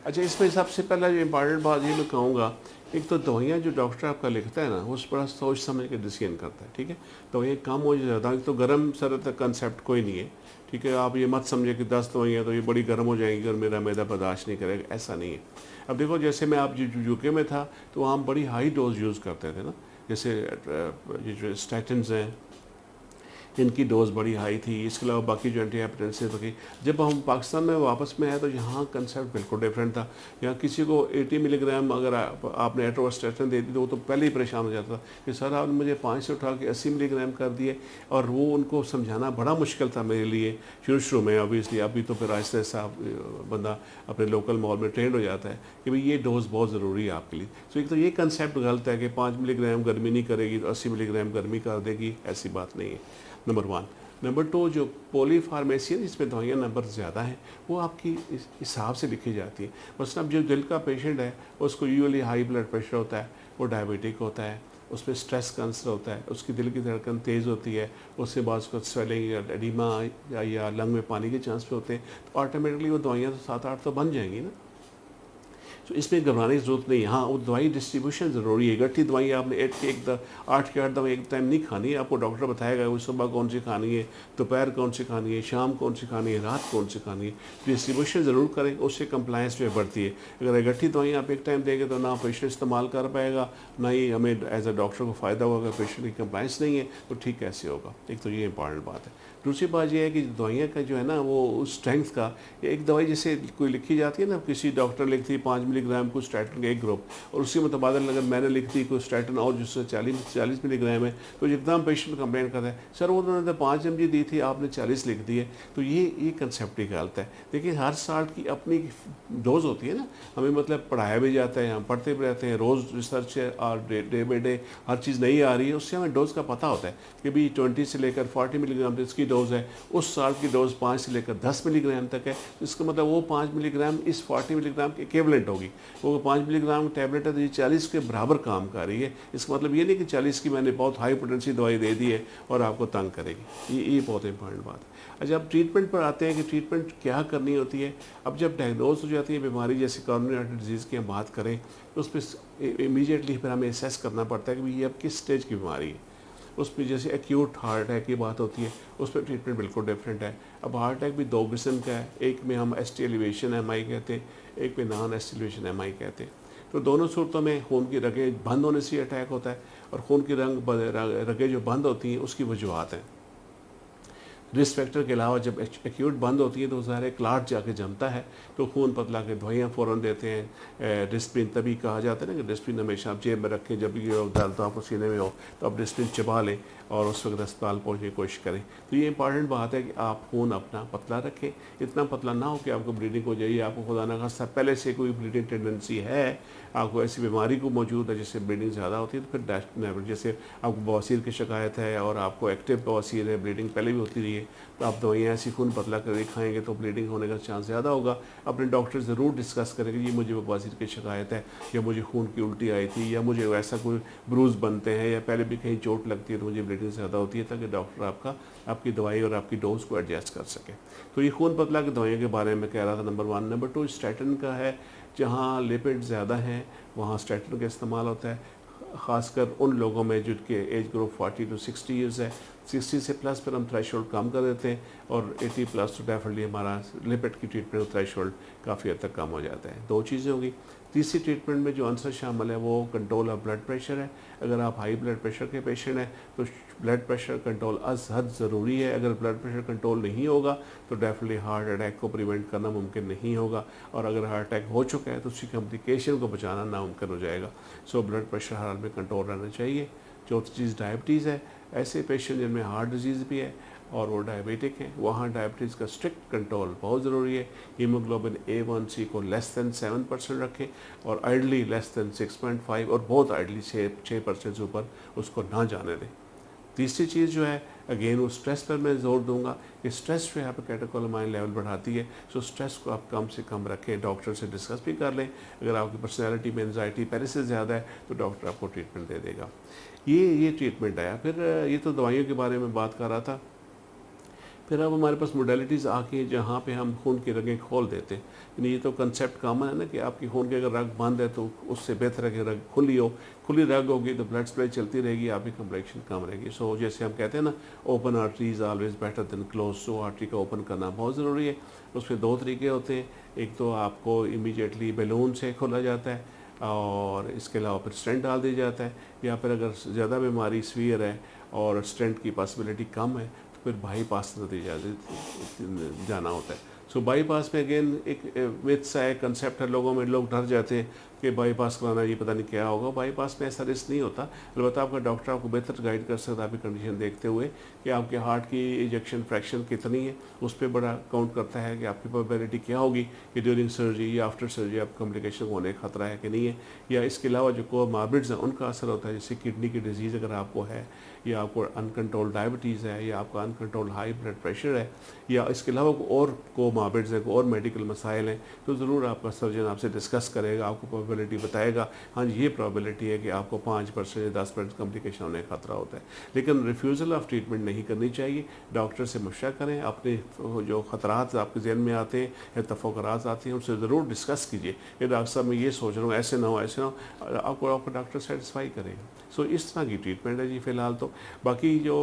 अच्छा, इसमें सबसे पहला जो इम्पॉर्टेंट बात ये मैं कहूँगा, एक तो दवाइयाँ जो डॉक्टर आपका लिखता है ना, वो बड़ा सोच समझ के डिसीजन करता है, ठीक है। दवाइयाँ कम हो ज़्यादा, तो गर्म सर्द तक कंसेप्ट कोई नहीं है, ठीक है। आप ये मत समझे कि 10 दवाइयाँ तो ये बड़ी गर्म हो जाएंगी और मेरा मैदा बर्दाश्त नहीं करेगा, ऐसा नहीं है। अब देखो, जैसे मैं आप यूके में था तो वहाँ हम बड़ी हाई डोज यूज़ करते थे ना, जैसे ये जो स्टैटिन्स हैं, इनकी डोज़ बड़ी हाई थी। इसके अलावा बाकी जो एंटी हाइपरटेंसिव की, जब हम पाकिस्तान में वापस में आए तो यहाँ कंसेप्ट बिल्कुल डिफरेंट था। यहाँ किसी को 80 मिलीग्राम अगर आपने एट्रोस्टेटिन दे दी तो वो तो पहले ही परेशान हो जाता था कि सर आपने मुझे 5 से उठा के 80 मिलीग्राम कर दिए। और वो उनको समझाना बड़ा मुश्किल था मेरे लिए शुरू में। ऑब्वियसली अभी तो फिर आहिस्ता आहिस्ता बंदा अपने लोकल मॉल में ट्रेंड हो जाता है कि भाई ये डोज़ बहुत ज़रूरी है आपके लिए। तो एक तो ये कंसेप्ट गलत है कि 5 मिलीग्राम गर्मी नहीं करेगी तो 80 मिलीग्राम गर्मी कर देगी, ऐसी बात नहीं है, नंबर वन। नंबर टू, जो पॉली फार्मेसी है जिसमें दवाइयाँ नंबर ज़्यादा हैं, वो आपकी इस हिसाब से लिखी जाती है। मसलन अब जो दिल का पेशेंट है उसको यूजुअली हाई ब्लड प्रेशर होता है, वो डायबिटिक होता है, उसमें स्ट्रेस कैंसर होता है, उसकी दिल की धड़कन तेज़ होती है, उसके बाद उसको स्वेलिंग या एडिमा या लंग में पानी के चांस पे होते हैं, तो ऑटोमेटिकली वो दवाइयाँ तो 7-8 तो बन जाएंगी ना। तो इसमें घबराने की ज़रूरत नहीं है। हाँ, वो दवाई डिस्ट्रीब्यूशन ज़रूरी है। इकट्ठी दवाई आपने 8 के 8 दवाई एक टाइम नहीं खानी है। आपको डॉक्टर बताएगा वो सुबह कौन सी खानी है, दोपहर कौन सी खानी है, शाम कौन सी खानी है, रात कौन सी खानी है। डिस्ट्रीब्यूशन ज़रूर करें, उससे कंप्लायंस जो है बढ़ती है। अगर इकट्ठी दवाई आप एक टाइम देंगे तो ना पेशेंट इस्तेमाल कर पाएगा, ना ही हमें एज अ डॉक्टर को फ़ायदा होगा। अगर पेशेंट की कंप्लायंस नहीं है तो ठीक कैसे होगा। एक तो ये इंपॉर्टेंट बात है। दूसरी बात यह है कि दवाइयाँ का जो है ना, वो उस स्ट्रेंथ का, एक दवाई जैसे कोई लिखी जाती है ना, किसी डॉक्टर ने लिखती है 5 मिलीग्राम कुछ स्टैटिन का एक ग्रुप, और उसी मुतबादल अगर मैंने लिख दी कोई स्टैटिन और जिससे 40 मिलीग्राम है, तो एकदम पेशेंट कंप्लेन करता है सर वो उन्होंने तो 5 mg दी थी, आपने 40 लिख दी है। तो ये कंसेप्ट ही गलत है। देखिए, हर साल की अपनी डोज होती है ना, हमें मतलब पढ़ाया भी जाता है, हम पढ़ते भी रहते हैं, रोज़ रिसर्च है और डे बाई डे हर चीज़ नई आ रही है, उससे हमें डोज़ का पता होता है कि भाई 20 से लेकर 40 मिलीग्राम तक इसकी डोज़ है, उस साल की डोज़ 5 से लेकर 10 मिलीग्राम तक है। इसका मतलब वो 5 मिलीग्राम इस 40 मिलीग्राम के इक्विवेलेंट होगी। वो 5 मिलीग्राम टैबलेट है तो ये 40 के बराबर काम कर रही है। इसका मतलब ये नहीं कि 40 की मैंने बहुत हाई पोटेंसी दवाई दे दी है और आपको तंग करेगी। ये बहुत इंपॉर्टेंट बात है। अच्छा, अब ट्रीटमेंट पर आते हैं कि ट्रीटमेंट क्या करनी होती है। अब जब डायग्नोज हो जाती है बीमारी, जैसे कॉरोनरी आर्टरी डिजीज़ की हम बात करें, तो उस पर इमीडिएटली फिर हमें असेस करना पड़ता है कि ये अब किस स्टेज की बीमारी है। उस पर जैसे एक्यूट हार्ट अटैक की बात होती है, उस पर ट्रीटमेंट बिल्कुल डिफरेंट है। अब हार्ट अटैक भी 2 किस्म का है, एक में हम एस टी एलिवेशन MI कहते हैं, एक में non S T elevation MI कहते हैं। तो दोनों सूरतों में खून की रगें बंद होने से अटैक होता है, और खून की रगें जो बंद होती हैं उसकी वजूहत हैं। रिस्क फैक्टर के अलावा जब एक्यूट बंद होती है तो ज़ाहिर है क्लाट जाके जमता है, तो खून पतला के दवाइयाँ फ़ौरन देते हैं। डिस्प्रिन तभी कहा जाता है ना कि डिस्प्रिन हमेशा आप जेब में रखें, जब भी दर्द तो आपको सीने में हो तो आप डिस्प्रिन चबा लें और उस वक्त अस्पताल पहुँचने की कोशिश करें। तो ये इंपॉर्टेंट बात है कि आप खून अपना पतला रखें, इतना पतला ना हो कि आपको ब्लीडिंग हो जाए, आपको खुदा ना खास्ता पहले से कोई ब्लीडिंग टेंडेंसी है, आपको ऐसी बीमारी को मौजूद है जिससे ब्लीडिंग ज़्यादा होती है, तो फिर जैसे आपको बवासीर की शिकायत है और आपको एक्टिव बवासीर है, ब्लीडिंग पहले भी होती रही है, तो आप दवाइयाँ ऐसी खून पतला करके खाएंगे तो ब्लीडिंग होने का चांस ज़्यादा होगा। अपने डॉक्टर ज़रूर डिस्कस करें कि ये मुझे बवासीर की शिकायत है, या मुझे खून की उल्टी आई थी, या मुझे ऐसा कोई ब्रूज बनते हैं, या पहले भी कहीं चोट लगती है तो मुझे ब्लीडिंग ज़्यादा होती है, ताकि डॉक्टर आपकी दवाई और आपकी डोज को एडजस्ट कर सके। तो ये खून पतला की दवाइयों के बारे में कह रहा था, नंबर 1। नंबर 2, स्टैटिन का है। जहाँ लिपिड ज़्यादा हैं वहाँ स्टैटिन का इस्तेमाल होता है, ख़ासकर उन लोगों में जिनके एज ग्रुप 40 to 60 ईयर्स है। 60 से प्लस पर हम थ्रेशोल्ड कम कर देते हैं, और 80 प्लस तो डेफिनेटली हमारा लिपिड की ट्रीटमेंट थ्रेशोल्ड काफ़ी हद तक कम हो जाता है। 2 चीज़ें होगी। तीसरी ट्रीटमेंट में जो आंसर शामिल है वो कंट्रोल ऑफ ब्लड प्रेशर है। अगर आप हाई ब्लड प्रेशर के पेशेंट हैं तो ब्लड प्रेशर कंट्रोल अज हद ज़रूरी है। अगर ब्लड प्रेशर कंट्रोल नहीं होगा तो डेफिनेटली हार्ट अटैक को प्रिवेंट करना मुमकिन नहीं होगा, और अगर हार्ट अटैक हो चुका है तो उसकी कम्प्लिकेशन को बचाना नामुमकिन हो जाएगा। सो ब्लड प्रेशर हर हाल में कंट्रोल रहना चाहिए। चौथी चीज़ डायबिटीज़ है। ऐसे पेशेंट जिनमें हार्ट डिजीज़ भी है और वो डायबिटिक हैं, वहाँ डायबिटीज़ का स्ट्रिक्ट कंट्रोल बहुत ज़रूरी है। हीमोग्लोबिन A1C को लेस दैन 7% रखें, और आइडली लेस दैन 6.5, और बहुत आइडली 6% से ऊपर उसको ना जाने दें। तीसरी चीज़ जो है, अगेन वो स्ट्रेस पर मैं ज़ोर दूंगा कि स्ट्रेस जो है आपका कैटेकोलामाइन लेवल बढ़ाती है। सो स्ट्रेस को आप कम से कम रखें, डॉक्टर से डिस्कस भी कर लें। अगर आपकी पर्सनैलिटी में एंजाइटी पहले से ज़्यादा है तो डॉक्टर आपको ट्रीटमेंट दे देगा। ये ट्रीटमेंट आया। फिर ये तो दवाइयों के बारे में बात कर रहा था। फिर अब हमारे पास मोडेलिटीज़ आके हैं जहाँ पे हम खून की रगें खोल देते हैं। यानी ये तो कंसेप्ट कॉमन है ना कि आपकी खून की अगर रग बंद है तो उससे बेहतर है कि रग खुली हो, खुली रग होगी तो ब्लड सप्लाई चलती रहेगी, आपकी कम्प्लेक्शन कम रहेगी। सो जैसे हम कहते हैं ना, open artery is always better than close. So artery का ओपन करना बहुत ज़रूरी है। उसमें दो तरीके होते हैं, एक तो आपको इमीडिएटली बैलून से खोला जाता है और इसके अलावा फिर स्टेंट डाल दिया जाता है, या फिर अगर ज़्यादा बीमारी सीवियर है और स्टेंट की पॉसिबिलिटी कम है तो फिर बाईपास नतीजा जाना होता है। सो बाईपास में अगेन एक मिथ सा है, कंसेप्ट है लोगों में, लोग डर जाते हैं कि बाईपास कराना ये पता नहीं क्या होगा। बाईपास में ऐसा रिस्क नहीं होता, अलबत्ता आपका डॉक्टर आपको बेहतर गाइड कर सकता है आपकी कंडीशन देखते हुए कि आपके हार्ट की इजेक्शन फ्रैक्शन कितनी है, उस पर बड़ा काउंट करता है कि आपकी प्रोबेबिलिटी क्या होगी कि ड्यूरिंग सर्जरी या आफ्टर सर्जरी आप कॉम्प्लिकेशन होने का खतरा है कि नहीं है। या इसके अलावा जो कोमॉर्बिड्स हैं उनका असर होता है, जैसे किडनी की डिजीज़ अगर आपको है, या आपको अनकंट्रोल डायबिटीज़ है, या आपका अनकंट्रोल हाई ब्लड प्रेशर है, या इसके अलावा और कोमॉर्बिड्स हैं, और मेडिकल मसाइल हैं, तो ज़रूर आपका सर्जन आपसे डिस्कस करेगा, आपको प्रोबेबिलिटी बताएगा, हाँ ये प्रोबेबिलिटी है कि आपको 5% या 10% कॉम्प्लिकेशन होने का खतरा होता है। लेकिन रिफ्यूज़ल ऑफ ट्रीटमेंट नहीं करनी चाहिए। डॉक्टर से मशवरा करें, अपने जो ख़तरात आपके जहन में आते हैं या तफक्कुरात आते हैं उनसे ज़रूर डिस्कस कीजिए कि डॉक्टर साहब मैं ये सोच रहा हूँ, ऐसे ना हो, ऐसे ना हो। आपको डॉक्टर सेटिस्फाई करेगा। सो इस तरह की ट्रीटमेंट है जी फ़िलहाल तो। बाकी जो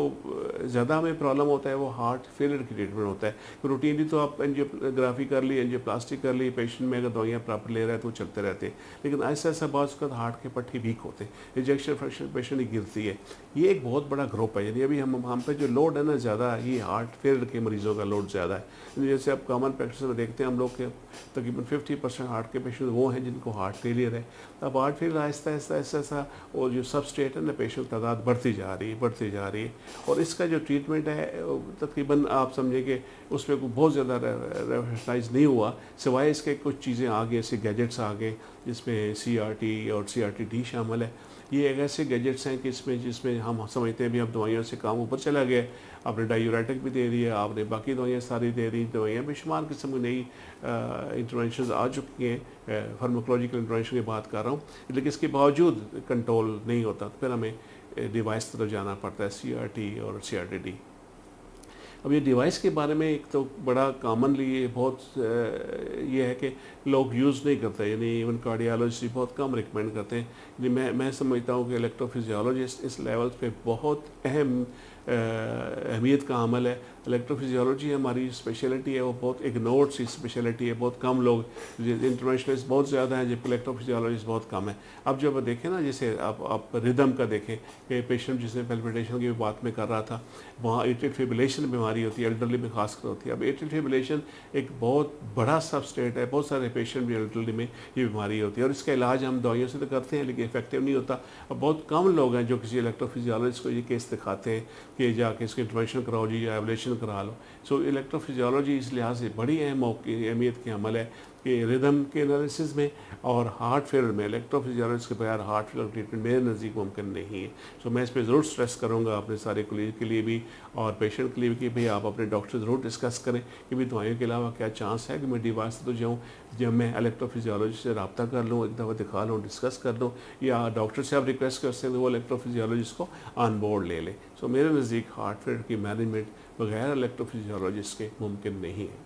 ज़्यादा हमें प्रॉब्लम होता है वो हार्ट फेलियर की ट्रीटमेंट होता है। तो रूटीनली तो आप एंजियोग्राफी कर ली, एंजियोप्लास्टिक कर ली, पेशेंट में अगर दवाइयाँ प्रॉपर ले रहा है तो चलते रहते हैं। लेकिन ऐसा ऐसा बात उसका हार्ट के पट्टी वीक होते हैं, इंजेक्शन फ्रैक्शन पेशेंट की गिरती है। ये एक बहुत बड़ा ग्रुप है। यानी अभी हम पे जो लोड है ना ज़्यादा, ये हार्ट फेलियर के मरीज़ों का लोड ज़्यादा है। जैसे आप कॉमन प्रैक्टिस में देखते हैं हम लोग के तकरीबन 50% हार्ट के पेशेंट वो हैं जिनको हार्ट फेलियर है। अब हार्ट फेलियर आहिस्ता आहिस्ता ऐसा ऐसा और जो सबस्टेट है ना, पेशेंट तादाद बढ़ती जा रही है। और इसका जो ट्रीटमेंट है तकरीबन आप समझें कि उसमें कोई बहुत ज़्यादा रेवोल्यूशनाइज नहीं हुआ, सिवाय इसके कुछ चीज़ें आ गई, ऐसे गैजेट्स आ गए जिसमें CRT और CRT-D शामिल है। ये एक ऐसे गैजेट्स हैं कि जिसमें हम समझते हैं भी अब दवाइयों से काम ऊपर चला गया, आपने डायूरेटिक भी दे दिया, आपने बाकी दवाइयाँ सारी दे दी, दवाइयाँ बेशुमार किस्म की नई इंटरवेंशन आ चुकी हैं, फार्माकोलॉजिकल इंटरवेंशन की बात कर रहा हूँ। लेकिन इसके बावजूद कंट्रोल नहीं होता, तो फिर हमें डिवाइस तरफ जाना पड़ता है, CRT और CRT-D। अब ये डिवाइस के बारे में एक तो बड़ा कॉमनली ये बहुत ये है कि लोग यूज़ नहीं करते, यानी इवन कार्डियोलॉजिस्ट बहुत कम रिकमेंड करते हैं। यानी मैं समझता हूँ कि इलेक्ट्रोफिजियोलॉजिस्ट इस लेवल पे बहुत अहम अहमियत का अमल है। इलेक्ट्रोफिजियोलॉजी हमारी स्पेशलिटी है, वो बहुत इग्नोर्ड सी स्पेशलिटी है। बहुत कम लोग, इंटरवेंशनलिस्ट बहुत ज़्यादा हैं जबकि इलेक्ट्रोफिजियोलॉजिस्ट बहुत कम है। अब जब देखें ना, जैसे आप रिदम का देखें कि पेशेंट जिसने पैल्पिटेशन की बात में कर रहा था, वहाँ एट्रियल फिब्रिलेशन बीमारी होती है, एल्डरली में खासकर होती है। अब एट्रियल फिब्रिलेशन एक बहुत बड़ा सबस्टेट है, बहुत सारे पेशेंट भी एल्डरली में ये बीमारी होती है और इसका इलाज हम दवाइयों से तो करते हैं लेकिन इफेक्टिव नहीं होता। अब बहुत कम लोग हैं जो किसी इलेक्ट्रोफिजियोलॉजिस्ट को ये केस दिखाते हैं कि जाके इसकी इंटरवेंशन कराओ जी, या एब्लेशन करा लो। सो इलेक्ट्रोफिजियोलॉजी इस लिहाज से बड़ी अहमियत के अमल है कि रिदम के एनालिसिस में और हार्ट फेलियर में इलेक्ट्रोफिजियोलॉजिस्ट के बगैर हार्ट फेलियर ट्रीटमेंट मेरे नज़दीक मुमकिन नहीं है। सो मैं इस पर ज़रूर स्ट्रेस करूँगा अपने सारे कोलीग के लिए भी और पेशेंट के लिए भी कि भाई आप अपने डॉक्टर ज़रूर डिस्कस करें कि भाई दवाइयों के अलावा क्या चांस है कि मैं डिवाइस तो जाऊँ, जब मैं इलेक्ट्रोफिजियोलॉजिस्ट से रब्ता कर लूँ, एक दफ़ा दिखा लूँ, डिस्कस कर लूँ, या डॉक्टर से आप रिक्वेस्ट कर सकते हैं वो इलेक्ट्रोफिजियोलॉजिस्ट को ऑन बोर्ड ले लें। सो मेरे नज़दीक हार्ट फेलियर की मैनेजमेंट बगैर इलेक्ट्रोफिजियोलॉजिस्ट के मुमकिन नहीं है।